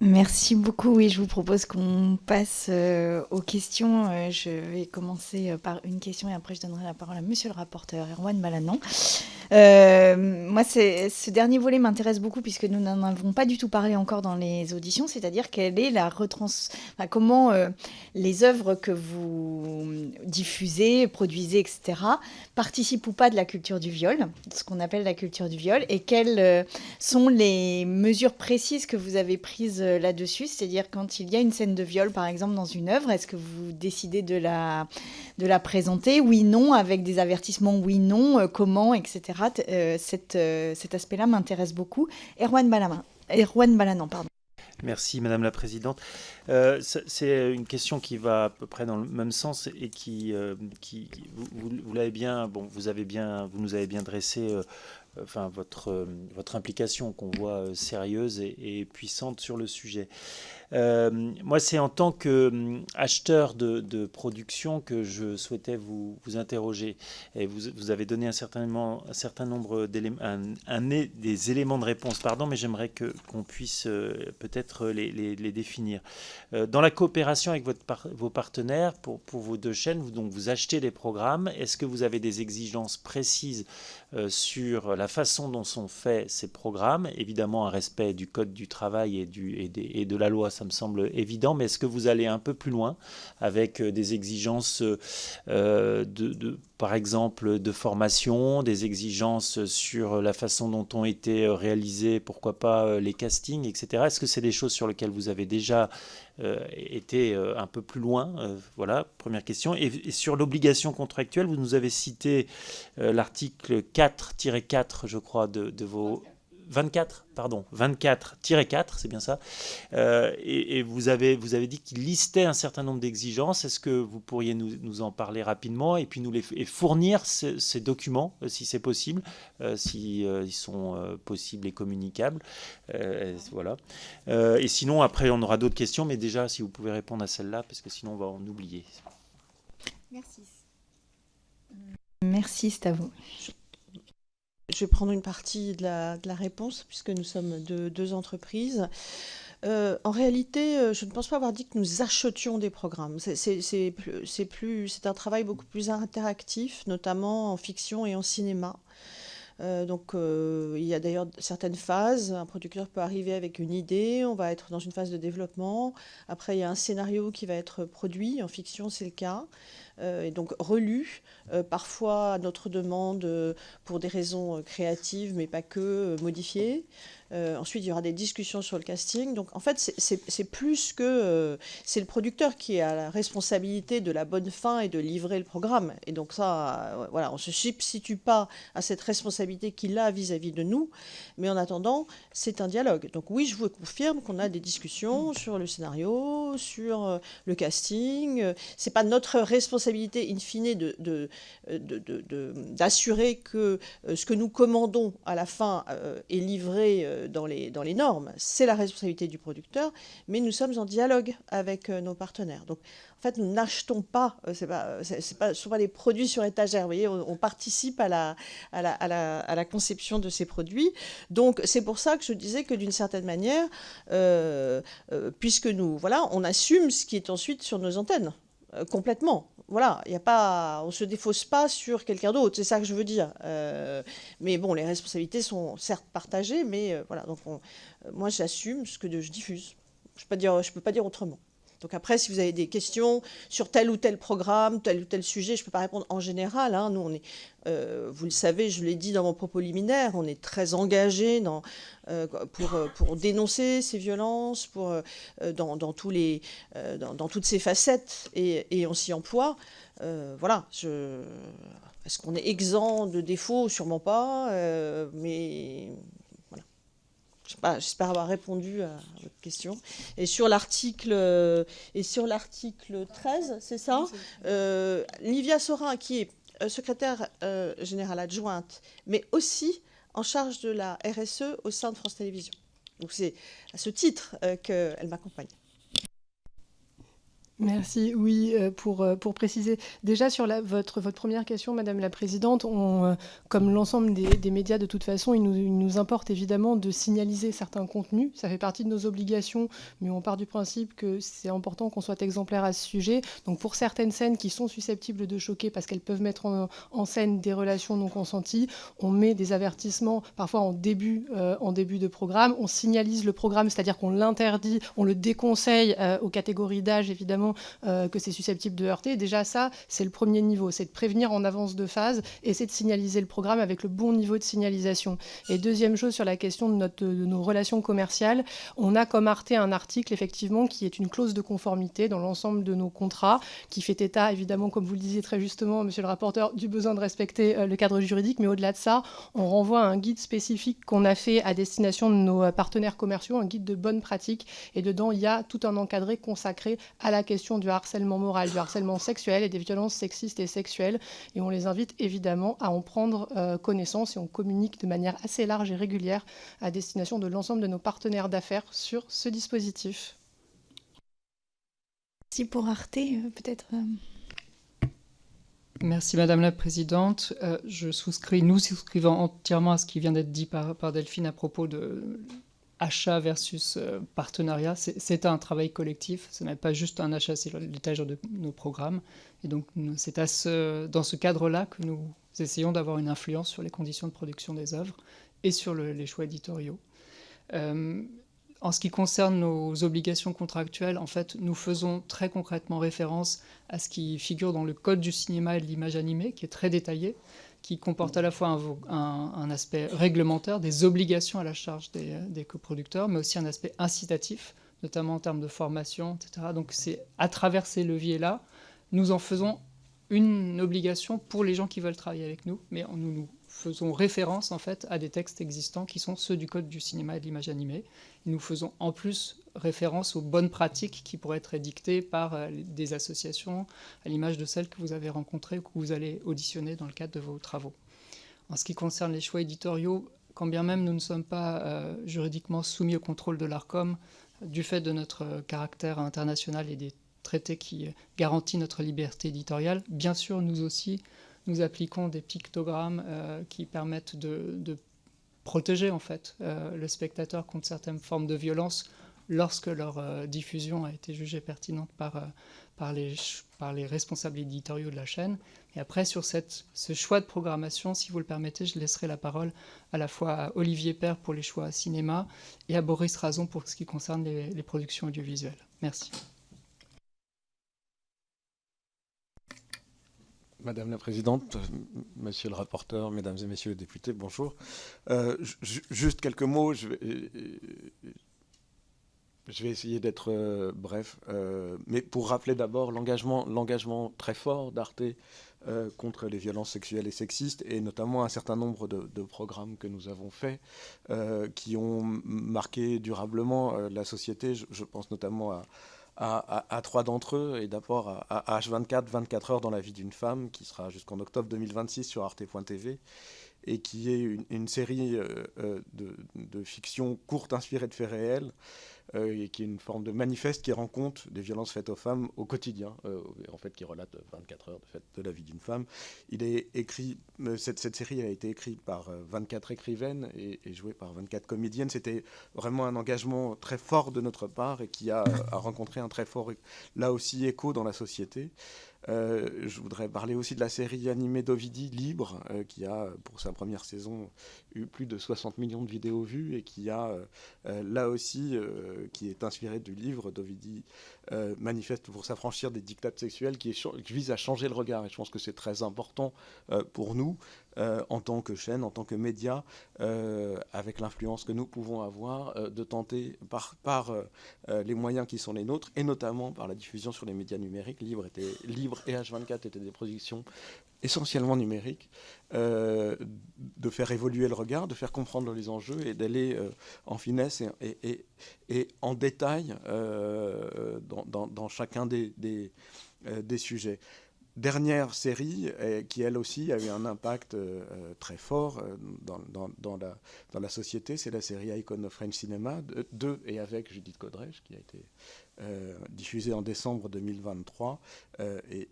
Merci beaucoup. Oui, je vous propose qu'on passe aux questions. Je vais commencer par une question et après je donnerai la parole à monsieur le rapporteur, Erwan Balanant. Moi, ce dernier volet m'intéresse beaucoup puisque nous n'en avons pas du tout parlé encore dans les auditions, c'est-à-dire quelle est enfin, comment les œuvres que vous diffusez, produisez, etc., participent ou pas de la culture du viol, ce qu'on appelle la culture du viol, et quelles sont les mesures précises que vous avez prises là-dessus, c'est-à-dire quand il y a une scène de viol, par exemple, dans une œuvre, est-ce que vous décidez de la présenter, oui, non, avec des avertissements, oui, non, comment, etc. Cet aspect-là m'intéresse beaucoup. Erwan Balanan, pardon. Merci Madame la Présidente. C'est une question qui va à peu près dans le même sens et vous l'avez bien, bon, vous nous avez bien dressé enfin, votre implication qu'on voit sérieuse et puissante sur le sujet. Moi, c'est en tant qu'acheteur de production que je souhaitais vous interroger. Et vous avez donné un certain nombre d'éléments, des éléments de réponse, pardon, mais j'aimerais qu'on puisse peut-être les définir. Dans la coopération avec vos partenaires pour vos deux chaînes, vous achetez des programmes. Est-ce que vous avez des exigences précises sur la façon dont sont faits ces programmes? Évidemment, un respect du code du travail et de la loi, ça me semble évident, mais est-ce que vous allez un peu plus loin avec des exigences par exemple, de formation, des exigences sur la façon dont ont été réalisés, pourquoi pas les castings, etc. Est-ce que c'est des choses sur lesquelles vous avez déjà été un peu plus loin? Voilà, première question. Et sur l'obligation contractuelle, vous nous avez cité l'article 4-4, je crois, de vos... 24, pardon, 24-4, c'est bien ça. Et vous avez dit qu'il listait un certain nombre d'exigences. Est-ce que vous pourriez nous en parler rapidement et puis et fournir ces documents, si c'est possible, si ils sont possibles et communicables. Voilà. Et sinon, après, on aura d'autres questions, mais déjà, si vous pouvez répondre à celle-là, parce que sinon, on va en oublier. Merci. Merci, c'est à vous. Je vais prendre une partie de la réponse, puisque nous sommes deux entreprises. En réalité, je ne pense pas avoir dit que nous achetions des programmes. C'est un travail beaucoup plus interactif, notamment en fiction et en cinéma. Il y a d'ailleurs certaines phases. Un producteur peut arriver avec une idée, on va être dans une phase de développement. Après, il y a un scénario qui va être produit. En fiction, c'est le cas. Et donc relu, parfois à notre demande pour des raisons créatives, mais pas que, modifié. Ensuite, il y aura des discussions sur le casting. Donc, en fait, c'est plus que... c'est le producteur qui a la responsabilité de la bonne fin et de livrer le programme. Et donc ça, voilà, on ne se substitue pas à cette responsabilité qu'il a vis-à-vis de nous. Mais en attendant, c'est un dialogue. Donc oui, je vous confirme qu'on a des discussions sur le scénario, sur le casting. C'est pas notre responsabilité, in fine, d'assurer que ce que nous commandons à la fin est livré dans les normes. C'est la responsabilité du producteur, mais nous sommes en dialogue avec nos partenaires. Donc, en fait, nous n'achetons pas, ce ne sont pas des produits sur étagère. Vous voyez, on participe à la conception de ces produits. Donc, c'est pour ça que je disais que d'une certaine manière, puisque nous, voilà, on assume ce qui est ensuite sur nos antennes, complètement. Voilà, on ne se défausse pas sur quelqu'un d'autre, c'est ça que je veux dire. Mais bon, les responsabilités sont certes partagées, mais voilà. Donc, moi, j'assume ce que je diffuse. Je ne peux pas dire autrement. Donc après, si vous avez des questions sur tel ou tel programme, tel ou tel sujet, je ne peux pas répondre en général. Hein. Nous, on est, vous le savez, je l'ai dit dans mon propos liminaire, on est très engagés pour dénoncer ces violences, dans toutes ces facettes, et on s'y emploie. Voilà. Est-ce qu'on est exempt de défauts? Sûrement pas. Mais voilà. J'espère avoir répondu à votre question. Et sur l'article 13, c'est ça, Livia Sorin, qui est secrétaire générale adjointe, mais aussi en charge de la RSE au sein de France Télévisions. Donc c'est à ce titre qu'elle m'accompagne. Merci. Oui, pour préciser, déjà sur votre première question, Madame la Présidente, comme l'ensemble des médias, de toute façon, il nous importe évidemment de signaliser certains contenus. Ça fait partie de nos obligations, mais on part du principe que c'est important qu'on soit exemplaire à ce sujet. Donc pour certaines scènes qui sont susceptibles de choquer parce qu'elles peuvent mettre en scène des relations non consenties, on met des avertissements, parfois en début de programme. On signalise le programme, c'est-à-dire qu'on l'interdit, on le déconseille aux catégories d'âge, évidemment, que c'est susceptible de heurter. Déjà, ça, c'est le premier niveau, c'est de prévenir en avance de phase et c'est de signaliser le programme avec le bon niveau de signalisation. Et deuxième chose, sur la question de nos relations commerciales, on a comme Arte un article, effectivement, qui est une clause de conformité dans l'ensemble de nos contrats, qui fait état, évidemment, comme vous le disiez très justement, monsieur le rapporteur, du besoin de respecter le cadre juridique, mais au-delà de ça, on renvoie à un guide spécifique qu'on a fait à destination de nos partenaires commerciaux, un guide de bonnes pratiques, et dedans, il y a tout un encadré consacré à la question du harcèlement moral, du harcèlement sexuel et des violences sexistes et sexuelles. Et on les invite évidemment à en prendre connaissance et on communique de manière assez large et régulière à destination de l'ensemble de nos partenaires d'affaires sur ce dispositif. Si pour Arte, peut-être... Merci Madame la Présidente. Nous souscrivons entièrement à ce qui vient d'être dit par Delphine à propos de achat versus partenariat. C'est un travail collectif, ce n'est pas juste un achat, c'est l'étage de nos programmes. Et donc c'est dans ce cadre-là que nous essayons d'avoir une influence sur les conditions de production des œuvres et sur les choix éditoriaux. En ce qui concerne nos obligations contractuelles, en fait, nous faisons très concrètement référence à ce qui figure dans le Code du cinéma et de l'image animée, qui est très détaillé, qui comporte à la fois un aspect réglementaire, des obligations à la charge des coproducteurs, mais aussi un aspect incitatif, notamment en termes de formation, etc. Donc c'est à travers ces leviers-là, nous en faisons une obligation pour les gens qui veulent travailler avec nous, mais nous faisons référence en fait à des textes existants qui sont ceux du Code du cinéma et de l'image animée. Et nous faisons en plus référence aux bonnes pratiques qui pourraient être édictées par des associations, à l'image de celles que vous avez rencontrées ou que vous allez auditionner dans le cadre de vos travaux. En ce qui concerne les choix éditoriaux, quand bien même nous ne sommes pas juridiquement soumis au contrôle de l'ARCOM, du fait de notre caractère international et des traités qui garantissent notre liberté éditoriale, bien sûr, nous aussi, nous appliquons des pictogrammes qui permettent de protéger en fait le spectateur contre certaines formes de violence lorsque leur diffusion a été jugée pertinente par les responsables éditoriaux de la chaîne. Et après, sur ce choix de programmation, si vous le permettez, je laisserai la parole à la fois à Olivier Père pour les choix cinéma et à Boris Razon pour ce qui concerne les productions audiovisuelles. Merci. Madame la Présidente, Monsieur le rapporteur, Mesdames et Messieurs les députés, bonjour. Juste quelques mots, je vais essayer d'être bref, mais pour rappeler d'abord l'engagement très fort d'Arte contre les violences sexuelles et sexistes, et notamment un certain nombre de programmes que nous avons faits qui ont marqué durablement la société. Je pense notamment à trois d'entre eux, et d'abord à H24, 24 heures dans la vie d'une femme, qui sera jusqu'en octobre 2026 sur arte.tv, et qui est une série de fiction courte inspirée de faits réels, et qui est une forme de manifeste qui rend compte des violences faites aux femmes au quotidien, en fait, qui relate 24 heures de la vie d'une femme. Il est écrit, cette série a été écrite par 24 écrivaines et jouée par 24 comédiennes. C'était vraiment un engagement très fort de notre part et qui a rencontré un très fort, là aussi, écho dans la société. Je voudrais parler aussi de la série animée d'Ovidie, Libre, qui a, pour sa première saison, eu plus de 60 millions de vidéos vues et qui a, là aussi, qui est inspiré du livre d'Ovidie, Manifeste pour s'affranchir des dictats sexuels, qui vise à changer le regard. Et je pense que c'est très important pour nous, en tant que chaîne, en tant que média, avec l'influence que nous pouvons avoir, de tenter par les moyens qui sont les nôtres, et notamment par la diffusion sur les médias numériques. Libre et H24 étaient des productions essentiellement numériques, de faire évoluer le regard, de faire comprendre les enjeux et d'aller en finesse et en détail dans chacun des sujets. dernière série qui, elle aussi, avait un impact très fort dans la société, c'est la série Icon of French Cinema, de et avec Judith Godrèche, qui a été diffusée en décembre 2023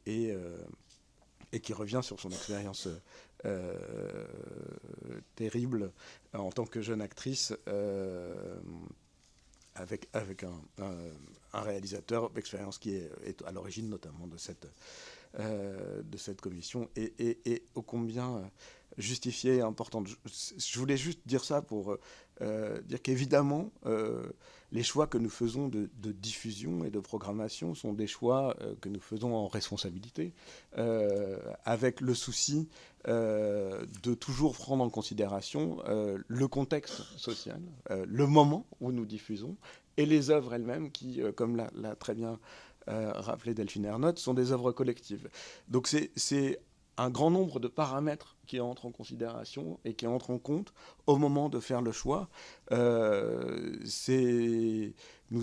et qui revient sur son expérience terrible en tant que jeune actrice avec un réalisateur d'expérience qui est à l'origine notamment de cette commission et ô combien justifiée et importante. Je voulais juste dire ça pour dire qu'évidemment, les choix que nous faisons de diffusion et de programmation sont des choix que nous faisons en responsabilité, avec le souci de toujours prendre en considération le contexte social, le moment où nous diffusons, et les œuvres elles-mêmes qui, comme l'a très bien rappelé Delphine Ernotte, sont des œuvres collectives. Donc c'est un grand nombre de paramètres qui entrent en considération et qui entrent en compte au moment de faire le choix. Nous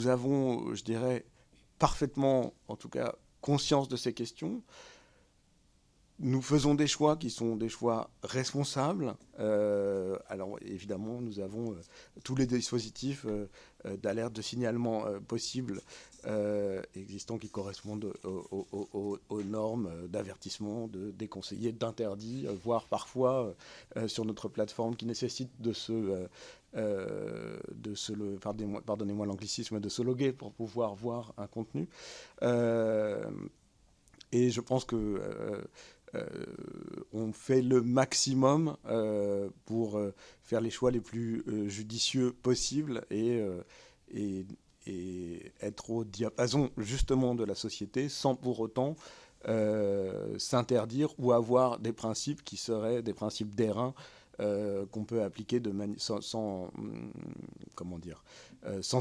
avons, je dirais, parfaitement, en tout cas, conscience de ces questions. Nous faisons des choix qui sont des choix responsables. Alors évidemment, nous avons tous les dispositifs d'alerte, de signalement possibles existants qui correspondent aux normes d'avertissement, de déconseillé, d'interdit, voire parfois sur notre plateforme qui nécessite pardonnez-moi l'anglicisme, de se loguer pour pouvoir voir un contenu. Et je pense que on fait le maximum pour faire les choix les plus judicieux possibles et être au diapason justement de la société sans pour autant s'interdire ou avoir des principes qui seraient des principes d'airain qu'on peut appliquer sans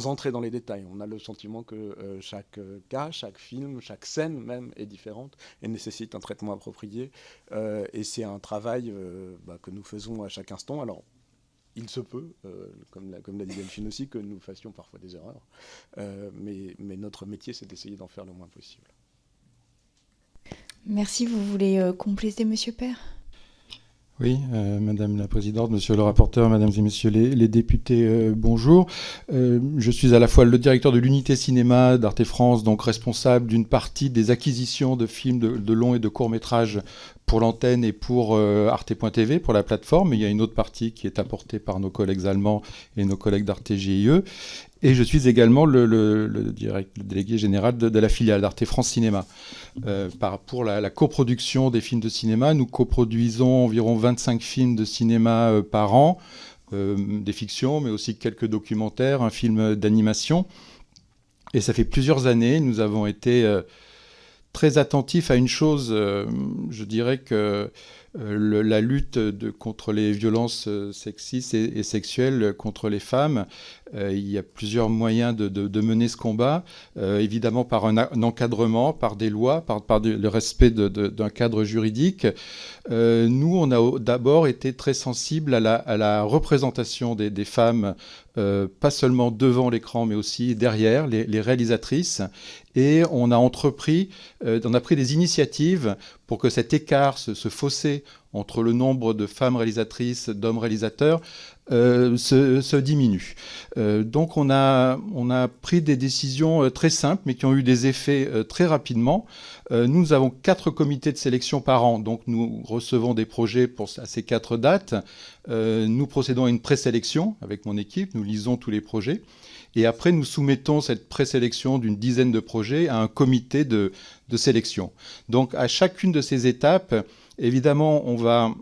entrer dans les détails. On a le sentiment que chaque cas, chaque film, chaque scène même est différente et nécessite un traitement approprié. Et c'est un travail que nous faisons à chaque instant. Alors, il se peut, comme l'a dit Delphine aussi, que nous fassions parfois des erreurs. Mais notre métier, c'est d'essayer d'en faire le moins possible. Merci. Vous voulez compléter, Monsieur Père ? Oui, Madame la Présidente, Monsieur le rapporteur, Mesdames et Messieurs les députés, bonjour. Je suis à la fois le directeur de l'unité cinéma d'Arte France, donc responsable d'une partie des acquisitions de films de longs et de courts métrages pour l'antenne et pour Arte.tv, pour la plateforme. Il y a une autre partie qui est apportée par nos collègues allemands et nos collègues d'Arte GIE. Et je suis également le délégué général de la filiale d'Arte France Cinéma. Pour la coproduction des films de cinéma, nous coproduisons environ 25 films de cinéma par an, des fictions, mais aussi quelques documentaires, un film d'animation. Et ça fait plusieurs années, nous avons été très attentifs à une chose. Je dirais que la lutte contre les violences sexistes et sexuelles contre les femmes, il y a plusieurs moyens de mener ce combat, évidemment par un encadrement, par des lois, par le respect d'un cadre juridique. Nous, on a d'abord été très sensibles à la représentation des femmes, pas seulement devant l'écran, mais aussi derrière, les réalisatrices. Et on a pris des initiatives pour que cet écart, ce fossé entre le nombre de femmes réalisatrices, d'hommes réalisateurs, se diminue. Donc on a pris des décisions très simples, mais qui ont eu des effets très rapidement. Nous avons 4 comités de sélection par an, donc nous recevons des projets à ces 4 dates. Nous procédons à une présélection avec mon équipe, nous lisons tous les projets. Et après, nous soumettons cette présélection d'une dizaine de projets à un comité de sélection. Donc, à chacune de ces étapes, évidemment, on va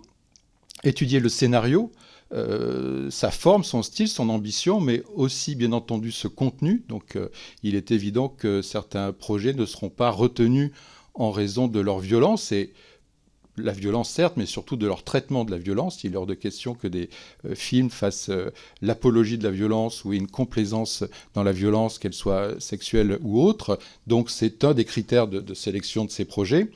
étudier le scénario, sa forme, son style, son ambition, mais aussi, bien entendu, ce contenu. Donc, il est évident que certains projets ne seront pas retenus en raison de leur violence. Et la violence, certes, mais surtout de leur traitement de la violence. Il est hors de question que des films fassent l'apologie de la violence ou une complaisance dans la violence, qu'elle soit sexuelle ou autre. Donc, c'est un des critères de sélection de ces projets.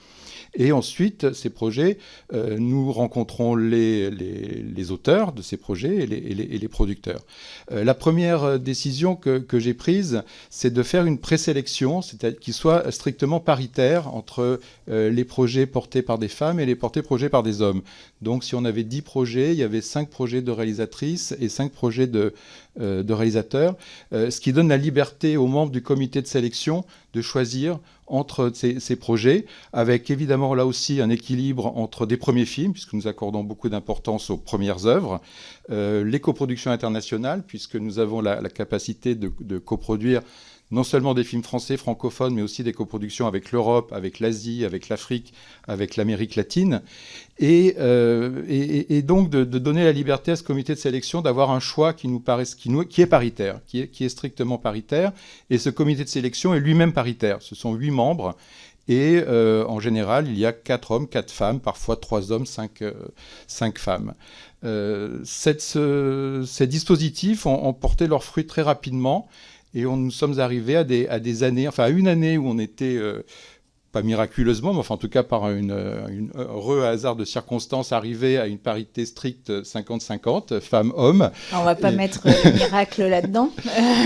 Et ensuite, ces projets, nous rencontrons les auteurs de ces projets et les producteurs. La première décision que j'ai prise, c'est de faire une présélection, c'est-à-dire qu'il soit strictement paritaire entre les projets portés par des femmes et les projets par des hommes. Donc si on avait 10 projets, il y avait 5 projets de réalisatrices et 5 projets de réalisateurs, ce qui donne la liberté aux membres du comité de sélection de choisir entre ces projets, avec évidemment là aussi un équilibre entre des premiers films, puisque nous accordons beaucoup d'importance aux premières œuvres, les coproductions internationales, puisque nous avons la capacité de coproduire non seulement des films français, francophones, mais aussi des coproductions avec l'Europe, avec l'Asie, avec l'Afrique, avec l'Amérique latine. Et donc de donner la liberté à ce comité de sélection d'avoir un choix qui est paritaire, qui est strictement paritaire. Et ce comité de sélection est lui-même paritaire. Ce sont 8 membres. Et en général, il y a 4 hommes, 4 femmes, parfois 3 hommes, 5 femmes. Ces dispositifs ont porté leurs fruits très rapidement. Et nous sommes arrivés à des années, enfin à une année où on était, pas miraculeusement, mais enfin en tout cas par un heureux hasard de circonstances, arrivé à une parité stricte 50-50, femmes-hommes. On va pas mettre le miracle là-dedans.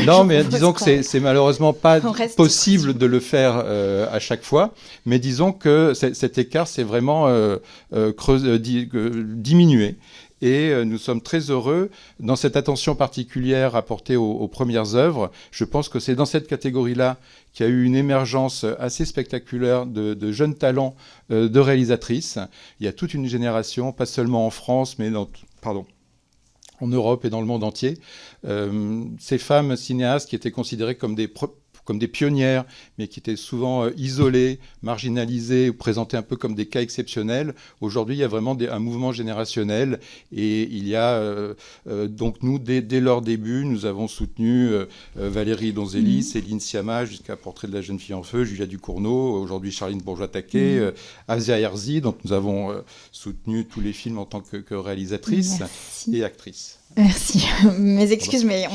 Non, mais disons que c'est malheureusement pas possible de le faire à chaque fois. Mais disons que cet écart s'est vraiment diminué. Et nous sommes très heureux dans cette attention particulière apportée aux premières œuvres. Je pense que c'est dans cette catégorie-là qu'il y a eu une émergence assez spectaculaire de jeunes talents de réalisatrices. Il y a toute une génération, pas seulement en France, mais en Europe et dans le monde entier. Ces femmes cinéastes qui étaient considérées comme des pionnières, mais qui étaient souvent isolées, marginalisées, ou présentées un peu comme des cas exceptionnels. Aujourd'hui, il y a vraiment un mouvement générationnel. Et il y a, donc nous, dès leur début, nous avons soutenu Valérie Donzelli, Céline Sciamma, jusqu'à Portrait de la jeune fille en feu, Julia Ducournau, aujourd'hui Charline Bourgeois-Taquet, Asia Herzi, dont nous avons soutenu tous les films en tant que réalisatrice et actrice. Merci. Mes excuses, mais